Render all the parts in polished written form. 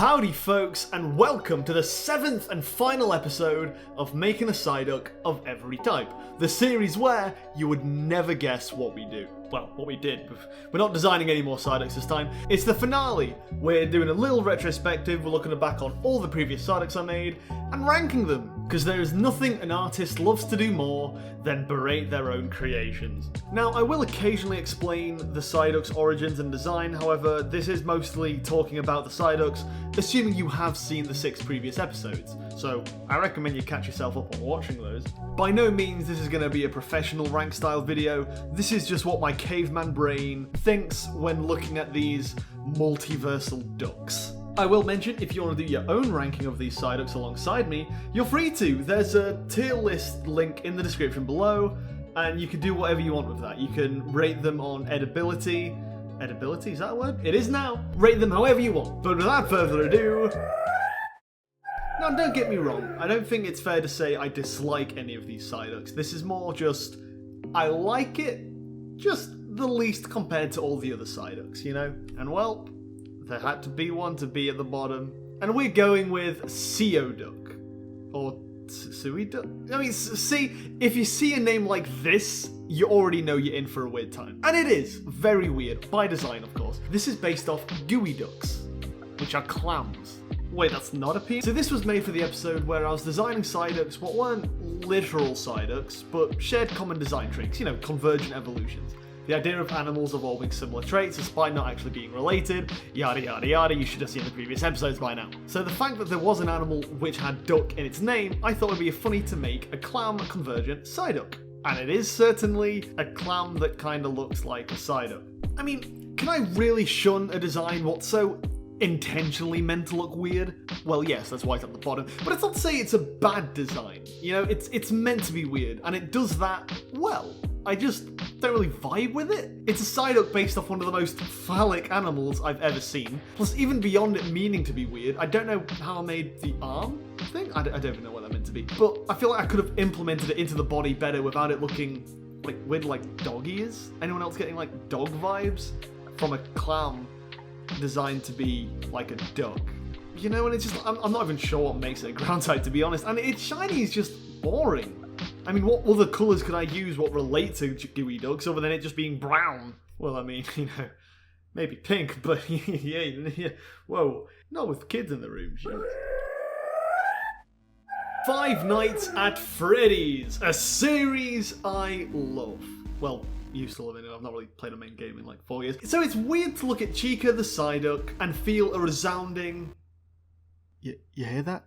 Howdy folks, and welcome to the 7th and final episode of Making a Psyduck of EveryType, the series where you would never guess what we do. Well, what we did. We're not designing any more Psyducks this time. It's the finale. We're doing a little retrospective, we're looking back on all the previous Psyducks I made, and ranking them, because there is nothing an artist loves to do more than berate their own creations. Now, I will occasionally explain the Psyduck's origins and design, however, this is mostly talking about the Psyducks, assuming you have seen the 6 previous episodes, so I recommend you catch yourself up on watching those. By no means this is going to be a professional rank style video, this is just what my caveman brain thinks when looking at these multiversal ducks. I will mention, if you want to do your own ranking of these Psyducks alongside me, you're free to. There's a tier list link in the description below, and you can do whatever you want with that. You can rate them on edibility. Edibility, is that a word? It is now. Rate them however you want. But without further ado... Now, don't get me wrong. I don't think it's fair to say I dislike any of these Psyducks. This is more just... I like it, just the least compared to all the other Psyducks, you know? And well... there had to be one to be at the bottom. And we're going with Psyduck. Or Psyduck? I mean, see, if you see a name like this, you already know you're in for a weird time. And it is very weird, by design of course. This is based off gooey ducks, which are clams. Wait, that's not a penis? So this was made for the episode where I was designing Psyducks, what weren't literal Psyducks, but shared common design traits, you know, convergent evolutions. The idea of animals evolving similar traits despite not actually being related, yada yada yada, you should have seen the previous episodes by now. So the fact that there was an animal which had duck in its name, I thought it would be funny to make a clam convergent Psyduck. And it is certainly a clam that kinda looks like a Psyduck. I mean, can I really shun a design what's so intentionally meant to look weird? Well, yes, that's why it's at the bottom, but it's not to say it's a bad design. You know, it's meant to be weird, and it does that well. I just don't really vibe with it. It's a Psyduck based off one of the most phallic animals I've ever seen. Plus, even beyond it meaning to be weird, I don't know how I made the arm thing. I don't even know what that meant to be. But I feel like I could have implemented it into the body better without it looking like weird like dog ears. Anyone else getting like dog vibes from a clam designed to be like a duck? You know, and it's just, I'm not even sure what makes it a ground type, to be honest. And it's shiny is just boring. I mean, what other colours could I use what relate to gooey ducks other than it just being brown? Well, I mean, you know, maybe pink, but yeah, whoa, not with kids in the room. Five Nights at Freddy's, a series I love. Well, used to love it, I've not really played a main game in like 4 years. So it's weird to look at Chica the Psyduck and feel a resounding... You hear that?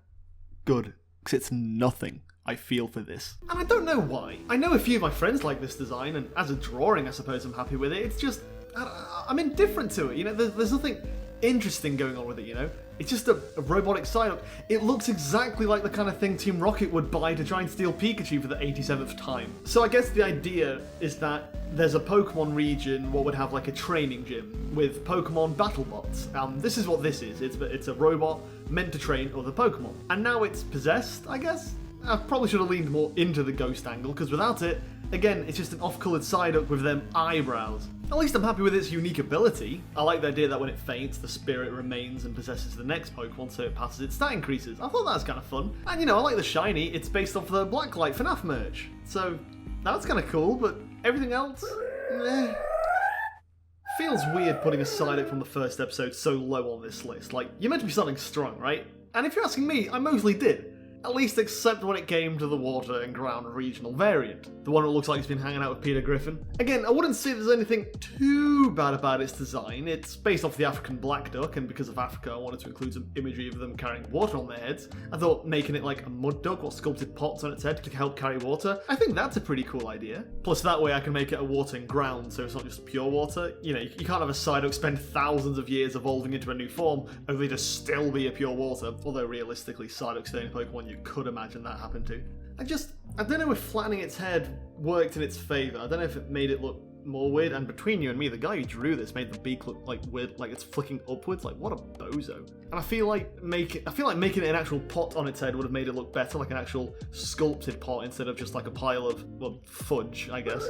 Good, because it's nothing I feel for this. And I don't know why. I know a few of my friends like this design, and as a drawing, I suppose I'm happy with it. It's just, I'm indifferent to it, you know? There's nothing interesting going on with it, you know? It's just a robotic Psyduck. It looks exactly like the kind of thing Team Rocket would buy to try and steal Pikachu for the 87th time. So I guess the idea is that there's a Pokemon region what would have like a training gym with Pokemon battle bots. This is what this is. It's a robot meant to train other Pokemon. And now it's possessed, I guess? I probably should have leaned more into the ghost angle, because without it, again, it's just an off-coloured Psyduck with them eyebrows. At least I'm happy with its unique ability. I like the idea that when it faints, the spirit remains and possesses the next Pokemon, so it passes its stat increases. I thought that was kind of fun. And you know, I like the shiny, it's based off the Blacklight FNAF merch. So, that's kind of cool, but everything else? Eh. Feels weird putting a Psyduck from the first episode so low on this list. Like, you're meant to be starting strong, right? And if you're asking me, I mostly did. At least except when it came to the water and ground regional variant. The one that looks like it's been hanging out with Peter Griffin. Again, I wouldn't say there's anything too bad about its design. It's based off the African black duck, and because of Africa I wanted to include some imagery of them carrying water on their heads. I thought making it like a mud duck or sculpted pots on its head to help carry water, I think that's a pretty cool idea. Plus that way I can make it a watering ground, so it's not just pure water. You know, you can't have a Psyduck spend thousands of years evolving into a new form, only to still be a pure water, although realistically Psyduck's the only Pokemon you could imagine that happened to. I don't know if flattening its head worked in its favour. I don't know if it made it look more weird, and between you and me, the guy who drew this made the beak look like weird, like it's flicking upwards, like what a bozo. And I feel like making it an actual pot on its head would have made it look better, like an actual sculpted pot instead of just like a pile of, well, fudge, I guess.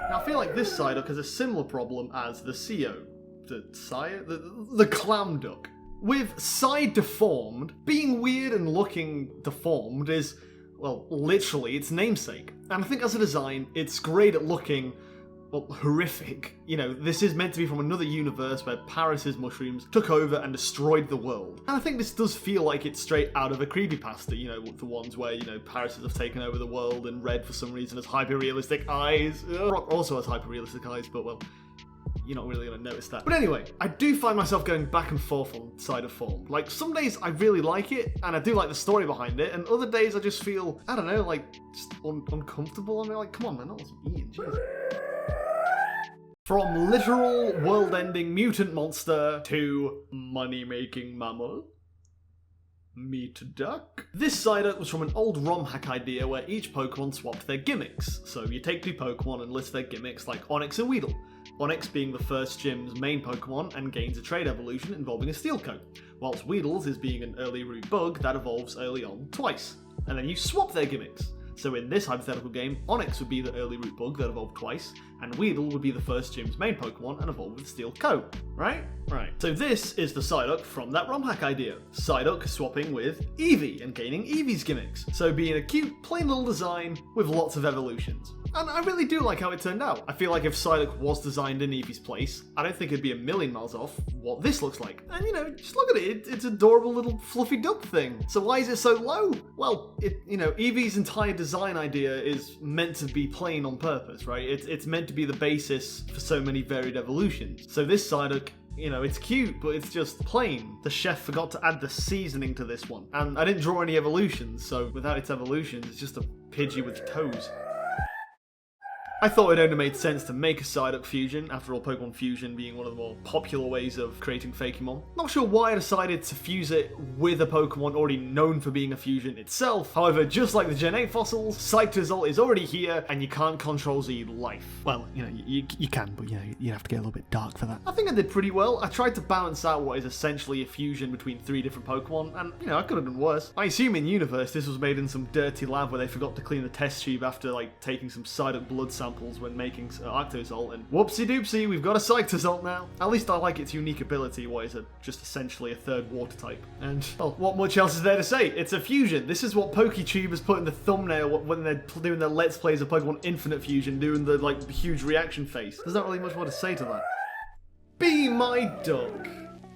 Now I feel like this Psyduck has a similar problem as the CO. the clam duck. With side deformed, being weird and looking deformed is, well, literally its namesake. And I think as a design, it's great at looking, well, horrific. You know, this is meant to be from another universe where Paris's mushrooms took over and destroyed the world. And I think this does feel like it's straight out of a creepypasta, you know, the ones where, you know, Paris's have taken over the world and Red, for some reason, has hyper-realistic eyes. Rock also has hyper-realistic eyes, but, well, you're not really going to notice that. But anyway, I do find myself going back and forth on side of form. Like, some days I really like it, and I do like the story behind it, and other days I just feel, I don't know, like, just uncomfortable. I mean, like, come on, man, that was Ian, jeez. From literal world-ending mutant monster to money-making mammal. Meet duck. This Psyduck was from an old ROM hack idea where each Pokemon swapped their gimmicks. So you take two Pokemon and list their gimmicks like Onix and Weedle. Onix being the first gym's main Pokemon and gains a trade evolution involving a Steel Coat, whilst Weedle's is being an early root bug that evolves early on twice. And then you swap their gimmicks. So in this hypothetical game, Onix would be the early root bug that evolved twice, and Weedle would be the first gym's main Pokemon and evolve with Steel Coat. Right? Right. So this is the Psyduck from that ROM hack idea. Psyduck swapping with Eevee and gaining Eevee's gimmicks. So being a cute, plain little design with lots of evolutions. And I really do like how it turned out. I feel like if Psyduck was designed in Eevee's place, I don't think it'd be a million miles off what this looks like. And you know, just look at it, it's an adorable little fluffy duck thing. So why is it so low? Well, Eevee's entire design idea is meant to be plain on purpose, right? It's meant to be the basis for so many varied evolutions. So this Psyduck, you know, it's cute, but it's just plain. The chef forgot to add the seasoning to this one. And I didn't draw any evolutions, so without its evolutions, it's just a Pidgey with toes. I thought it only made sense to make a Psyduck fusion, after all Pokemon Fusion being one of the more popular ways of creating Fakemon. Not sure why I decided to fuse it with a Pokemon already known for being a fusion itself. However, just like the Gen 8 fossils, Psyduck is already here, and you can't control Z life. Well, you know, you can, but you know, you have to get a little bit dark for that. I think I did pretty well. I tried to balance out what is essentially a fusion between 3 different Pokemon, and, you know, I could have done worse. I assume in universe this was made in some dirty lab where they forgot to clean the test tube after, like, taking some Psyduck blood samples when making Arctosalt, and whoopsie doopsie, we've got a Psyduck now. At least I like its unique ability, what is just essentially a third water type. And, well, what much else is there to say? It's a fusion. This is what PokeTube has put in the thumbnail when they're doing their Let's Plays of Pokemon Infinite Fusion, doing the, like, huge reaction face. There's not really much more to say to that. Be my duck.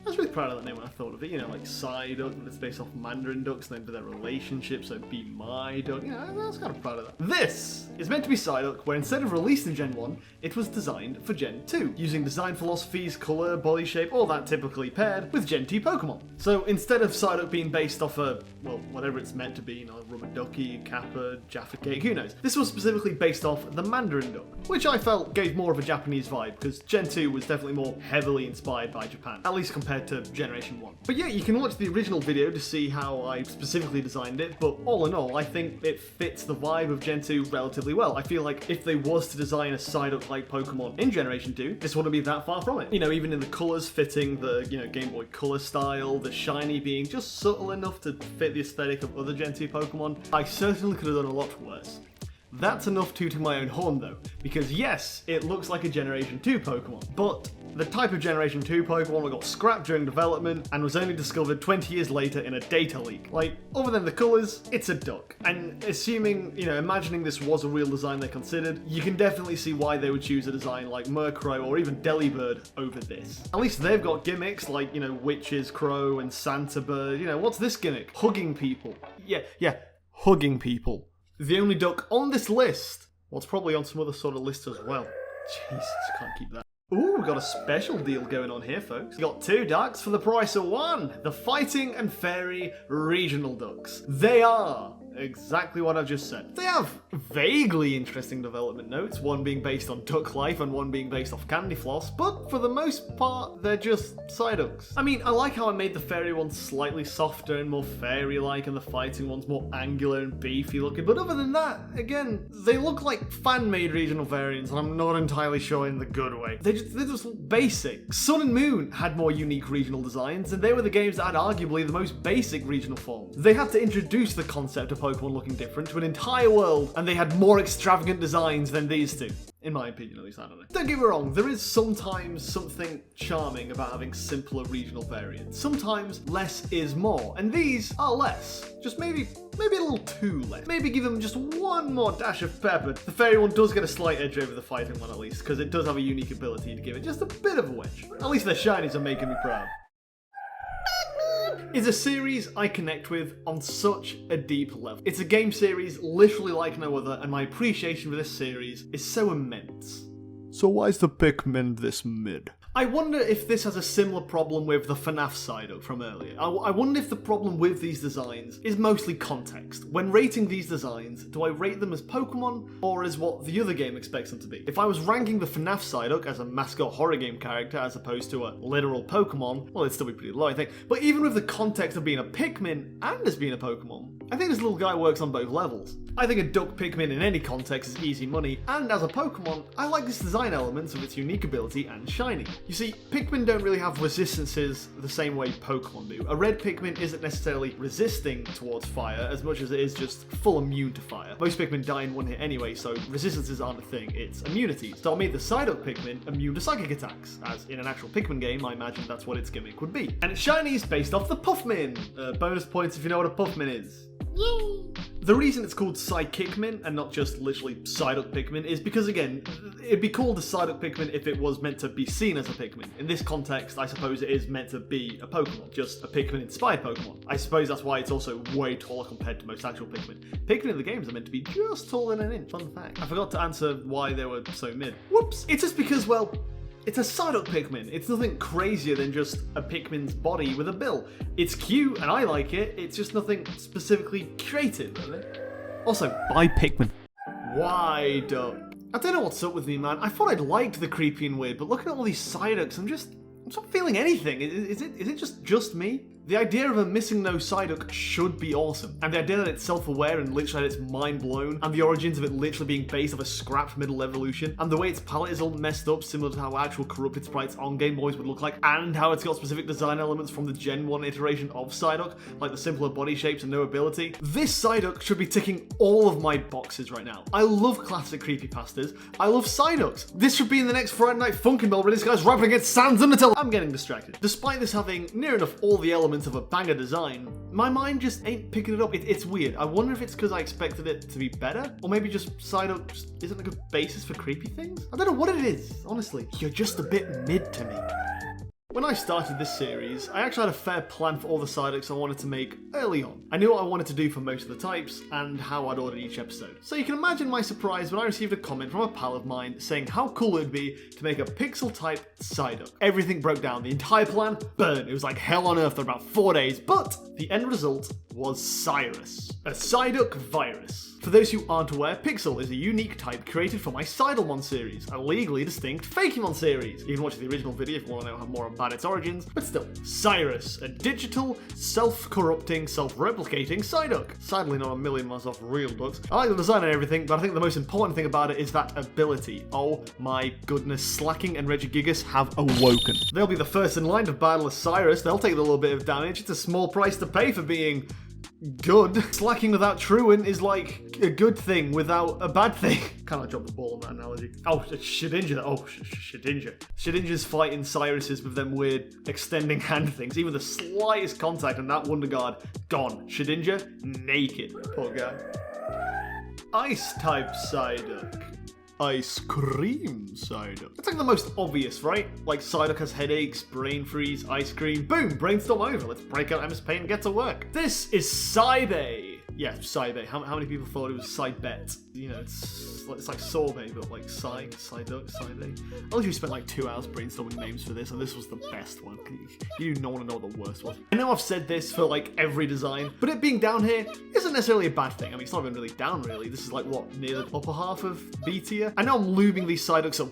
I was really proud of that name when I thought of it, you know, like Psyduck, but it's based off Mandarin ducks, named for their relationship, so Be My Duck, you know, I was kind of proud of that. This is meant to be Psyduck, where instead of released in Gen 1, it was designed for Gen 2, using design philosophies, colour, body shape, all that typically paired with Gen 2 Pokemon. So instead of Psyduck being based off a, well, whatever it's meant to be, you know, Rubber Ducky, Kappa, Jaffa Cake, who knows, this was specifically based off the Mandarin duck, which I felt gave more of a Japanese vibe, because Gen 2 was definitely more heavily inspired by Japan, at least compared to Generation 1. But yeah, you can watch the original video to see how I specifically designed it, but all in all, I think it fits the vibe of Gen 2 relatively well. I feel like if they was to design a Psyduck-like Pokemon in Generation 2, this wouldn't be that far from it. You know, even in the colours fitting the, you know, Game Boy Color style, the shiny being just subtle enough to fit the aesthetic of other Gen 2 Pokemon, I certainly could have done a lot worse. That's enough tooting my own horn though, because yes, it looks like a Generation 2 Pokemon, but the type of Generation 2 Pokemon got scrapped during development and was only discovered 20 years later in a data leak. Like, other than the colours, it's a duck. And assuming, you know, imagining this was a real design they considered, you can definitely see why they would choose a design like Murkrow or even Delibird over this. At least they've got gimmicks like, you know, Witch's Crow and Santa Bird. You know, what's this gimmick? Hugging people. Yeah, hugging people. The only duck on this list, well, it's probably on some other sort of list as well. Jesus, can't keep that. Ooh, we've got a special deal going on here, folks. We've got 2 ducks for the price of 1. The Fighting and Fairy Regional Ducks. They are exactly what I've just said. They have vaguely interesting development notes, one being based on duck life and one being based off candy floss, but for the most part, they're just Psyducks. I mean, I like how I made the fairy ones slightly softer and more fairy-like, and the fighting ones more angular and beefy looking, but other than that, again, they look like fan-made regional variants, and I'm not entirely sure in the good way. They're just basic. Sun and Moon had more unique regional designs, and they were the games that had arguably the most basic regional forms. They had to introduce the concept of Pokemon looking different to an entire world, and they had more extravagant designs than these two. In my opinion, at least, I don't know. Don't get me wrong, there is sometimes something charming about having simpler regional variants. Sometimes less is more, and these are less. Just maybe a little too less. Maybe give them just one more dash of pepper. The fairy one does get a slight edge over the fighting one at least, because it does have a unique ability to give it just a bit of a wedge. At least their shinies are making me proud. It's a series I connect with on such a deep level. It's a game series literally like no other, and my appreciation for this series is so immense. So why is the Pikmin this mid? I wonder if this has a similar problem with the FNAF Psyduck from earlier. I wonder if the problem with these designs is mostly context. When rating these designs, do I rate them as Pokemon or as what the other game expects them to be? If I was ranking the FNAF Psyduck as a mascot horror game character as opposed to a literal Pokemon, well, it'd still be pretty low, I think. But even with the context of being a Pikmin and as being a Pokemon, I think this little guy works on both levels. I think a duck Pikmin in any context is easy money, and as a Pokemon, I like this design elements of its unique ability and shiny. You see, Pikmin don't really have resistances the same way Pokemon do. A red Pikmin isn't necessarily resisting towards fire as much as it is just full immune to fire. Most Pikmin die in one hit anyway, so resistances aren't a thing, it's immunity. So I made the Psyduck Pikmin immune to psychic attacks, as in an actual Pikmin game, I imagine that's what its gimmick would be. And its shiny is based off the Puffmin! Bonus points if you know what a Puffmin is. Yay! The reason it's called Psykikmin and not just literally Psyduck Pikmin is because, again, it'd be called a Psyduck Pikmin if it was meant to be seen as a Pikmin. In this context, I suppose it is meant to be a Pokemon, just a Pikmin-inspired Pokemon. I suppose that's why it's also way taller compared to most actual Pikmin. Pikmin in the games are meant to be just taller than an inch. Fun fact. I forgot to answer why they were so mid. Whoops! It's just because, well, it's a Psyduck Pikmin. It's nothing crazier than just a Pikmin's body with a bill. It's cute and I like it, it's just nothing specifically creative, really. Also, buy Pikmin. Why don't? I don't know what's up with me, man. I thought I'd liked the creepy and weird, but looking at all these Psyducks, I'm not feeling anything. Is it just me? The idea of a missing nose Psyduck should be awesome, and the idea that it's self-aware and literally that it's mind-blown, and the origins of it literally being based off a scrapped middle evolution, and the way its palette is all messed up similar to how actual corrupted sprites on Game Boys would look like, and how it's got specific design elements from the Gen 1 iteration of Psyduck, like the simpler body shapes and no ability. This Psyduck should be ticking all of my boxes right now. I love classic creepypastas. I love Psyducks. This should be in the next Friday Night Funkin' Bell where this guy's rapping against Sans and Nutella. I'm getting distracted. Despite this having near enough all the elements of a banger design, my mind just ain't picking it up. It's weird. I wonder if it's because I expected it to be better, or maybe just Psyduck just isn't a good basis for creepy things? I don't know what it is, honestly. You're just a bit mid to me. When I started this series, I actually had a fair plan for all the Psyducks I wanted to make early on. I knew what I wanted to do for most of the types, and how I'd order each episode. So you can imagine my surprise when I received a comment from a pal of mine saying how cool it would be to make a pixel-type Psyduck. Everything broke down, the entire plan burned. It was like hell on earth for about 4 days, but the end result was Cyrus, a Psyduck virus. For those who aren't aware, Pixel is a unique type created for my Sidlemon series, a legally distinct Fakemon series. You can watch the original video if you want to know more about its origins, but still. Cyrus, a digital, self-corrupting, self-replicating Psyduck. Sadly not a million miles off real ducks. I like the design and everything, but I think the most important thing about it is that ability. Oh my goodness, Slacking and Regigigas have awoken. They'll be the first in line to battle as Cyrus, they'll take a little bit of damage, it's a small price to pay for being good. Slacking without Truant is like a good thing without a bad thing. Kind of dropped the ball on that analogy. Oh, Shedinja. Oh, Shedinja. Shedinja's fighting Cyruses with them weird extending hand things. Even the slightest contact and that Wonder Guard gone. Shedinja naked. Poor guy. Ice-type Psyduck. Ice cream Psyduck. It's like the most obvious, right? Like Psyduck has headaches, brain freeze, ice cream. Boom, brainstorm over. Let's break out MS Paint and get to work. This is Psybay. Yeah, Psybay. How many people thought it was Psybet? You know, it's like Sorbet, but like Psyduck, Psybay. I literally spent like 2 hours brainstorming names for this, and this was the best one. You do not want to know what the worst was. I know I've said this for like every design, but it being down here isn't necessarily a bad thing. I mean, it's not even really down, really. This is like, what, near the upper half of B tier? I know I'm lubing these Psyducks up.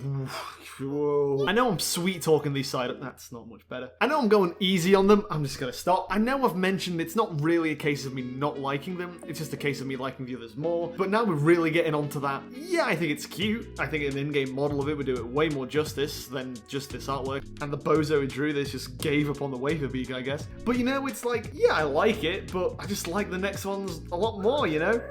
Whoa. I know I'm sweet talking these Psyducks. That's not much better. I know I'm going easy on them. I'm just going to stop. I know I've mentioned it's not really a case of me not liking them. It's just a case of me liking the others more. But now we're really getting onto that. Yeah, I think it's cute. I think an in-game model of it would do it way more justice than just this artwork. And the bozo who drew this just gave up on the wafer beak, I guess. But you know, it's like, yeah, I like it, but I just like the next ones a lot more, you know?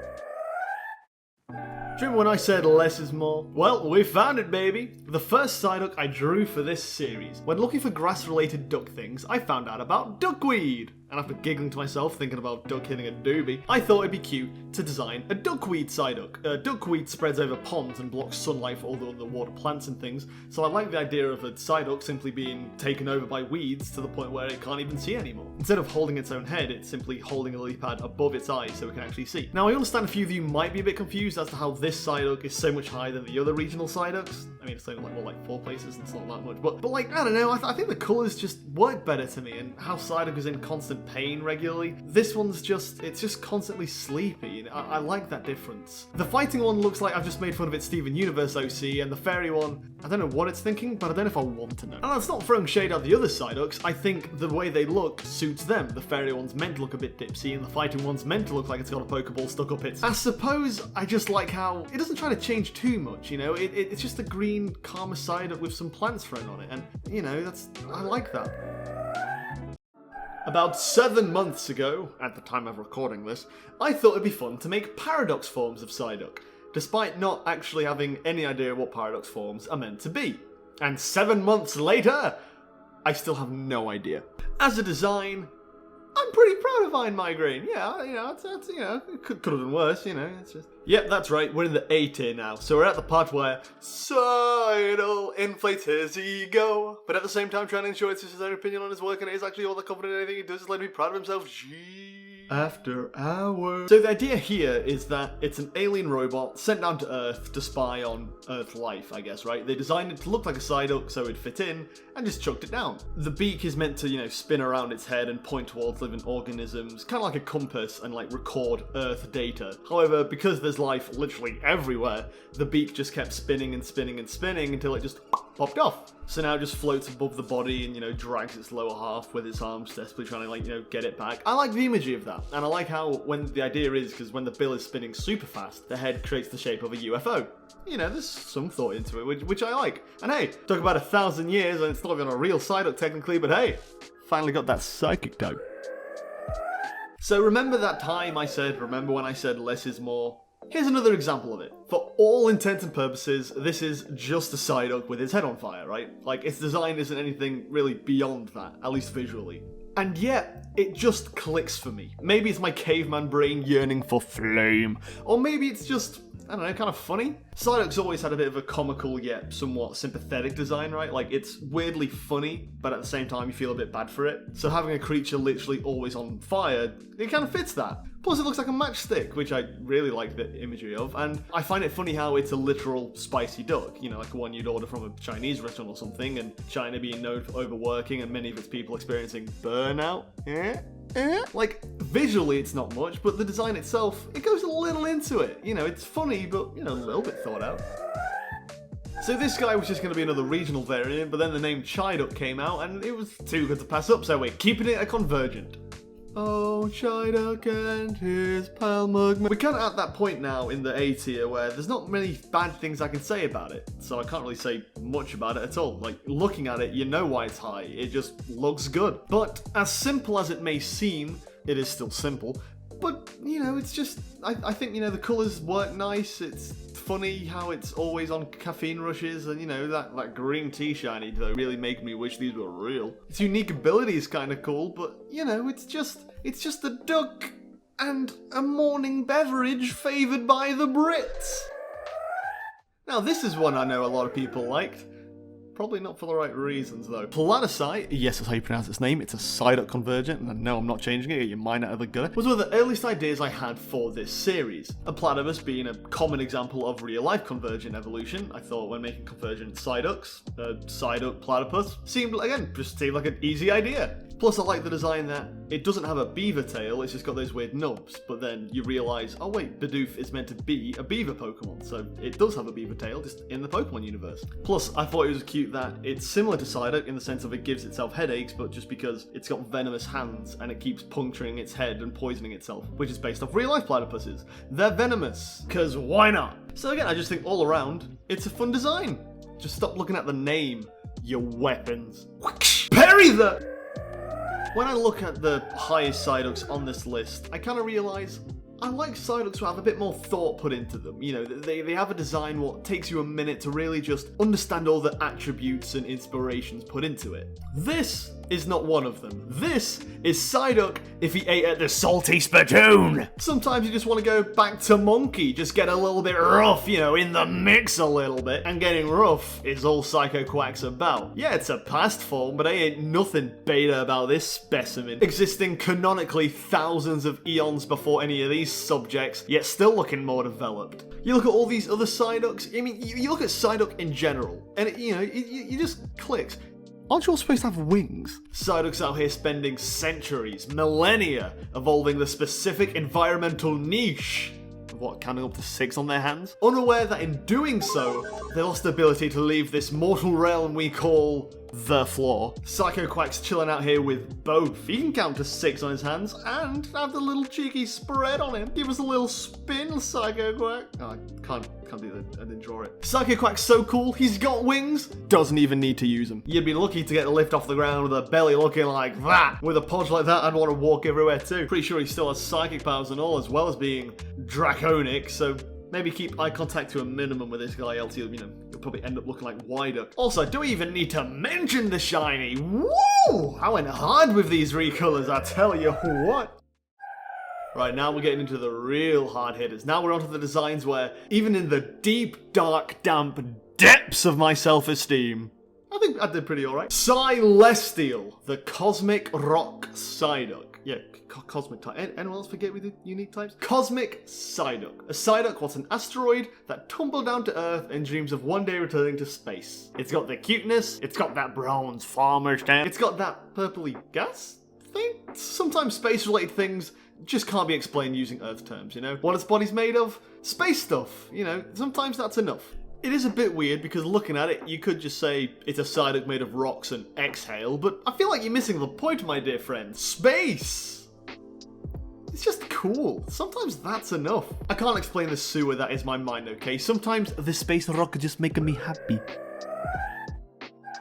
Remember when I said less is more? Well, we found it, baby! The first Psyduck I drew for this series. When looking for grass-related duck things, I found out about duckweed. And after giggling to myself, thinking about duck hitting a doobie, I thought it'd be cute to design a duckweed Psyduck. Duckweed spreads over ponds and blocks sunlight for all the underwater plants and things, so I like the idea of a Psyduck simply being taken over by weeds to the point where it can't even see anymore. Instead of holding its own head, it's simply holding a lily pad above its eyes so it can actually see. Now, I understand a few of you might be a bit confused as to how this Psyduck is so much higher than the other regional Psyducks. I mean, it's only like, what, like 4 places, and it's not that much. But like, I don't know, I think the colours just work better to me, and how Psyduck is in constant pain regularly. This one's it's just constantly sleepy. I like that difference. The fighting one looks like I've just made fun of its Steven Universe OC, and the fairy one, I don't know what it's thinking, but I don't know if I want to know. And that's not throwing shade at the other Psyducks. I think the way they look suits them. The fairy one's meant to look a bit dipsy, and the fighting one's meant to look like it's got a Pokeball stuck up its. I suppose I just like how it doesn't try to change too much, you know? It's just a green, calmer Psyduck with some plants thrown on it, and, you know, I like that. About 7 months ago, at the time of recording this, I thought it'd be fun to make paradox forms of Psyduck, despite not actually having any idea what paradox forms are meant to be. And 7 months later, I still have no idea. As a design, I'm pretty proud of Iron Migraine. Yeah, you know, it's you know, it could have done worse, you know, it's just... Yep, that's right, we're in the A tier now, so we're at the part where Seidel inflates his ego, but at the same time trying to ensure it's just his own opinion on his work and it is actually all that confident in anything he does is let him be proud of himself. Gee. After hours. So the idea here is that it's an alien robot sent down to Earth to spy on Earth life, I guess, right? They designed it to look like a Psyduck so it'd fit in, and just chucked it down. The beak is meant to, you know, spin around its head and point towards living organisms, kind of like a compass, and like record Earth data. However, because there's life literally everywhere, the beak just kept spinning and spinning and spinning until it just popped off. So now it just floats above the body and, you know, drags its lower half with its arms, desperately trying to, like, you know, get it back. I like the imagery of that, and I like how when the idea is, because when the bill is spinning super fast, the head creates the shape of a UFO. You know, there's some thought into it, which I like. And hey, talk about 1,000 years, and it's not even a real Psyduck technically, but hey, finally got that psychic type. So remember that time remember when I said less is more? Here's another example of it. For all intents and purposes, this is just a Psyduck with his head on fire, right? Like, its design isn't anything really beyond that, at least visually. And yet, it just clicks for me. Maybe it's my caveman brain yearning for flame, or maybe it's just, I don't know, kind of funny. Psyduck's always had a bit of a comical yet somewhat sympathetic design, right? Like, it's weirdly funny, but at the same time you feel a bit bad for it. So having a creature literally always on fire, it kind of fits that. Plus it looks like a matchstick, which I really like the imagery of, and I find it funny how it's a literal spicy duck, you know, like one you'd order from a Chinese restaurant or something, and China being known for overworking and many of its people experiencing burnout. Like, visually it's not much, but the design itself, it goes a little into it. You know, it's funny, but, you know, a little bit thought out. So this guy was just going to be another regional variant, but then the name Psyduck came out, and it was too good to pass up, so we're keeping it a convergent. Oh, Psyduck and his pal Mugman. We're kind of at that point now in the A tier where there's not many bad things I can say about it, so I can't really say much about it at all. Like, looking at it, you know why it's high, it just looks good. But as simple as it may seem, it is still simple. But, you know, it's just, I think, you know, the colours work nice, it's funny how it's always on caffeine rushes, and, you know, that green tea shiny though really made me wish these were real. Its unique ability is kind of cool, but, you know, it's just a duck and a morning beverage favoured by the Brits. Now, this is one I know a lot of people liked. Probably not for the right reasons, though. Platypsi, yes, that's how you pronounce its name, it's a Psyduck convergent, and no, I'm not changing it, get your mind out of the gutter, was one of the earliest ideas I had for this series. A platypus being a common example of real-life convergent evolution, I thought when making convergent Psyducks, a Psyduck platypus seemed, again, just seemed like an easy idea. Plus, I like the design that it doesn't have a beaver tail, it's just got those weird nubs, but then you realise, oh wait, Bidoof is meant to be a beaver Pokemon, so it does have a beaver tail, just in the Pokemon universe. Plus, I thought it was cute that it's similar to Psyduck in the sense of it gives itself headaches, but just because it's got venomous hands and it keeps puncturing its head and poisoning itself, which is based off real-life platypuses. They're venomous, cause why not? So again, I just think all around, it's a fun design. Just stop looking at the name, your weapons. Parry the... When I look at the highest Psyducks on this list, I kind of realise I like Psyducks who have a bit more thought put into them. You know, they have a design what takes you a minute to really just understand all the attributes and inspirations put into it. This is not one of them. This is Psyduck if he ate at the salty spittoon. Sometimes you just want to go back to monkey, just get a little bit rough, you know, in the mix a little bit. And getting rough is all Psycho Quack's about. Yeah, it's a past form, but ain't nothing beta about this specimen, existing canonically thousands of eons before any of these subjects, yet still looking more developed. You look at all these other Psyducks, I mean, you look at Psyduck in general, and it just clicks. Aren't you all supposed to have wings? Psyduck's out here spending centuries, millennia, evolving the specific environmental niche. What, counting up to 6 on their hands? Unaware that in doing so, they lost the ability to leave this mortal realm we call the floor. Psycho Quack's chilling out here with both. He can count to 6 on his hands and have the little cheeky spread on him. Give us a little spin, Psycho Quack. Oh, I can't do that. I didn't draw it. Psycho Quack's so cool, he's got wings, doesn't even need to use them. You'd be lucky to get a lift off the ground with a belly looking like that. With a podge like that, I'd want to walk everywhere too. Pretty sure he still has psychic powers and all, as well as being draconic, so maybe keep eye contact to a minimum with this guy, else you'll probably end up looking like Psyduck. Also, do we even need to mention the shiny? Woo! I went hard with these recolors, I tell you what. Right, now we're getting into the real hard hitters. Now we're onto the designs where, even in the deep, dark, damp depths of my self-esteem, I think I did pretty alright. Celestial, the Cosmic Rock Psyduck. Yeah, Cosmic type. Anyone else forget we did unique types? Cosmic Psyduck. A Psyduck was an asteroid that tumbled down to Earth and dreams of one day returning to space. It's got the cuteness, it's got that bronze farmer stamp, it's got that purpley gas thing. Sometimes space-related things just can't be explained using Earth terms, you know? What its body's made of? Space stuff, you know? Sometimes that's enough. It is a bit weird because looking at it, you could just say it's a Psyduck made of rocks and exhale, but I feel like you're missing the point, my dear friend. Space! It's just cool. Sometimes that's enough. I can't explain the sewer that is my mind, okay? Sometimes the space rock is just making me happy.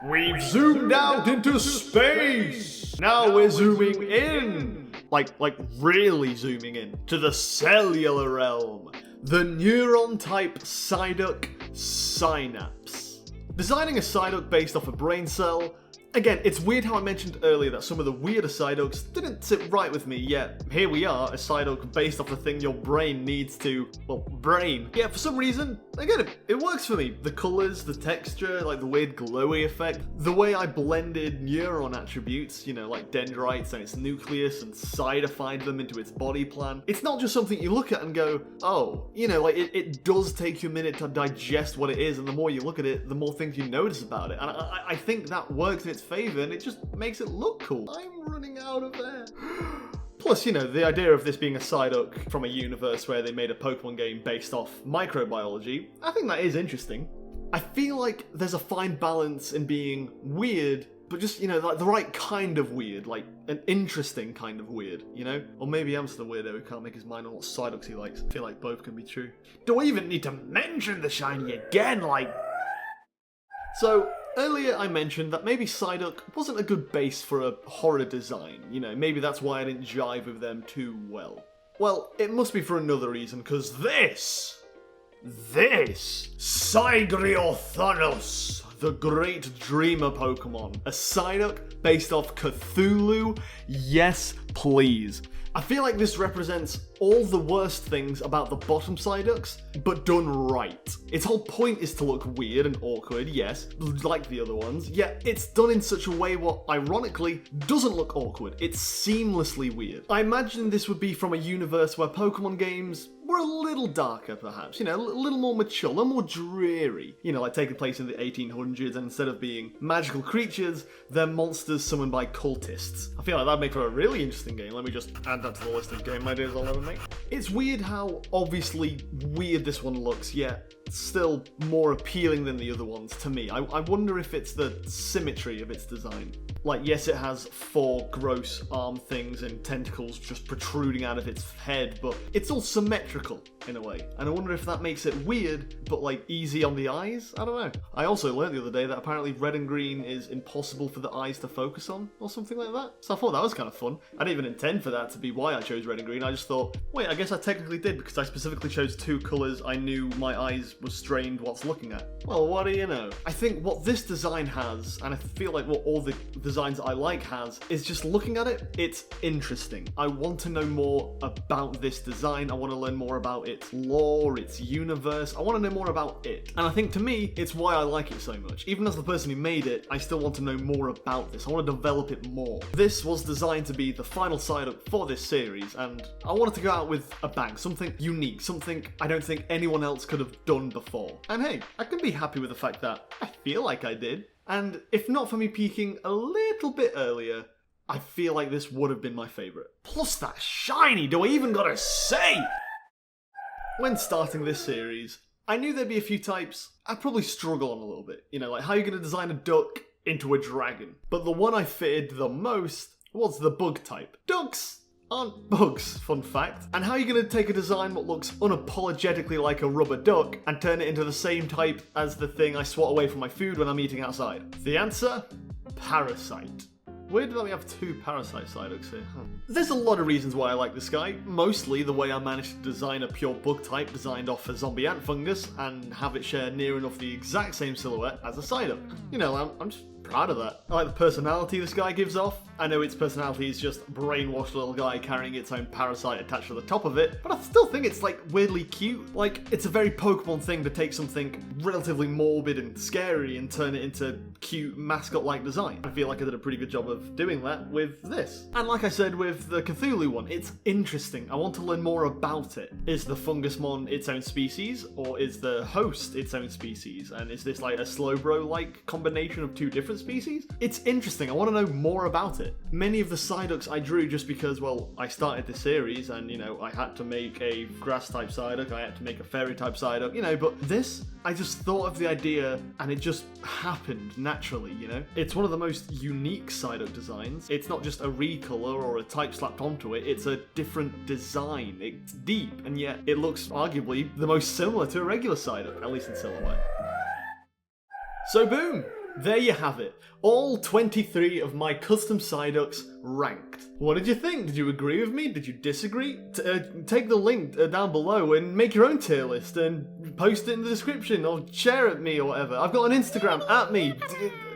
We've zoomed out into space! Now we're zooming in! Like really zooming in to the cellular realm. The neuron-type Psyduck Synapse. Designing a Psyduck based off a brain cell. Again, it's weird how I mentioned earlier that some of the weirder Psyducks didn't sit right with me, yet here we are, a Psyduck based off the thing your brain needs to, well, brain. Yeah, for some reason, again, it works for me. The colours, the texture, like the weird glowy effect, the way I blended neuron attributes, you know, like dendrites and its nucleus and psydified them into its body plan. It's not just something you look at and go, oh, you know, like it does take you a minute to digest what it is, and the more you look at it, the more things you notice about it. And I think that works in its favor, and it just makes it look cool. I'm running out of air. Plus, you know, the idea of this being a Psyduck from a universe where they made a Pokemon game based off microbiology, I think that is interesting. I feel like there's a fine balance in being weird, but just, you know, like the right kind of weird, like an interesting kind of weird, you know? Or maybe I'm still a weirdo who can't make his mind on what Psyducks he likes. I feel like both can be true. Do I even need to mention the shiny again? Like... So, earlier I mentioned that maybe Psyduck wasn't a good base for a horror design, you know, maybe that's why I didn't jive with them too well. Well, it must be for another reason, because this, Psygriothanos, the Great Dreamer Pokemon, a Psyduck based off Cthulhu, yes please. I feel like this represents all the worst things about the bottom Psyducks, but done right. Its whole point is to look weird and awkward, yes, like the other ones, yet it's done in such a way what, ironically, doesn't look awkward. It's seamlessly weird. I imagine this would be from a universe where Pokemon games were a little darker, perhaps, you know, a little more mature, a little more dreary. You know, like taking place in the 1800s, and instead of being magical creatures, they're monsters summoned by cultists. I feel like that'd make for a really interesting game. Let me just add that to the list of game ideas I'll never make. It's weird how obviously weird this one looks, yet still more appealing than the other ones to me. I wonder if it's the symmetry of its design. Like, yes, it has 4 gross arm things and tentacles just protruding out of its head, but it's all symmetrical in a way. And I wonder if that makes it weird, but like easy on the eyes? I don't know. I also learned the other day that apparently red and green is impossible for the eyes to focus on, or something like that. So I thought that was kind of fun. I didn't even intend for that to be why I chose red and green. I just thought, wait, I guess I technically did, because I specifically chose 2 colours I knew my eyes were strained whilst looking at. Well, what do you know? I think what this design has, and I feel like what all the designs I like has, is just looking at it, it's interesting. I want to know more about this design. I want to learn more about its lore, its universe. I want to know more about it. And I think to me, it's why I like it so much. Even as the person who made it, I still want to know more about this. I want to develop it more. This was designed to be the final Psyduck for this series, and I wanted to go out with a bang. Something unique, something I don't think anyone else could have done before. And hey, I can be happy with the fact that I feel like I did. And if not for me peeking a little bit earlier, I feel like this would have been my favourite. Plus that shiny, do I even gotta say? When starting this series, I knew there'd be a few types I'd probably struggle on a little bit. You know, like how you're gonna design a duck into a dragon. But the one I fitted the most was the bug type. Ducks aren't bugs, fun fact. And how are you going to take a design that looks unapologetically like a rubber duck and turn it into the same type as the thing I swat away from my food when I'm eating outside? The answer? Parasite. Weird that we have 2 Parasite Psyducks here. There's a lot of reasons why I like this guy. Mostly the way I managed to design a pure bug type designed off a zombie ant fungus and have it share near enough the exact same silhouette as a Psyduck. You know, I'm just proud of that. I like the personality this guy gives off. I know its personality is just brainwashed little guy carrying its own parasite attached to the top of it, but I still think it's like weirdly cute. Like, it's a very Pokemon thing to take something relatively morbid and scary and turn it into cute mascot-like design. I feel like I did a pretty good job of doing that with this. And like I said with the Cthulhu one, it's interesting. I want to learn more about it. Is the Fungusmon its own species, or is the host its own species? And is this like a Slowbro-like combination of 2 different species? It's interesting. I want to know more about it. Many of the Psyducks I drew just because, well, I started the series and, you know, I had to make a grass-type Psyduck, I had to make a fairy-type Psyduck, you know, but this, I just thought of the idea and it just happened naturally, you know? It's one of the most unique Psyduck designs. It's not just a recolor or a type slapped onto it, it's a different design. It's deep, and yet it looks arguably the most similar to a regular Psyduck, at least in silhouette. So boom! There you have it. All 23 of my custom Psyducks ranked. What did you think? Did you agree with me? Did you disagree? Take the link down below and make your own tier list and post it in the description or share it me or whatever. I've got an Instagram, @me.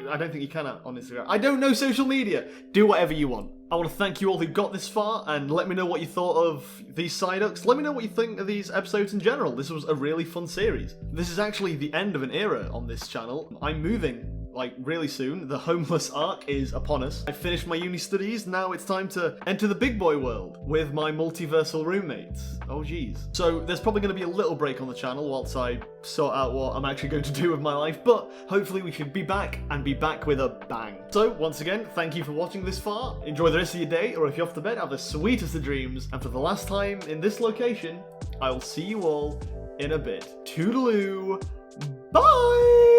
I don't think you can on Instagram. I don't know social media. Do whatever you want. I want to thank you all who got this far and let me know what you thought of these Psyducks. Let me know what you think of these episodes in general. This was a really fun series. This is actually the end of an era on this channel. I'm moving. Like, really soon. The homeless arc is upon us. I finished my uni studies, now it's time to enter the big boy world with my multiversal roommates. Oh geez. So there's probably going to be a little break on the channel whilst I sort out what I'm actually going to do with my life, but hopefully we should be back, and be back with a bang. So, once again, thank you for watching this far. Enjoy the rest of your day, or if you're off to bed, have the sweetest of dreams, and for the last time in this location, I will see you all in a bit. Toodaloo! Bye!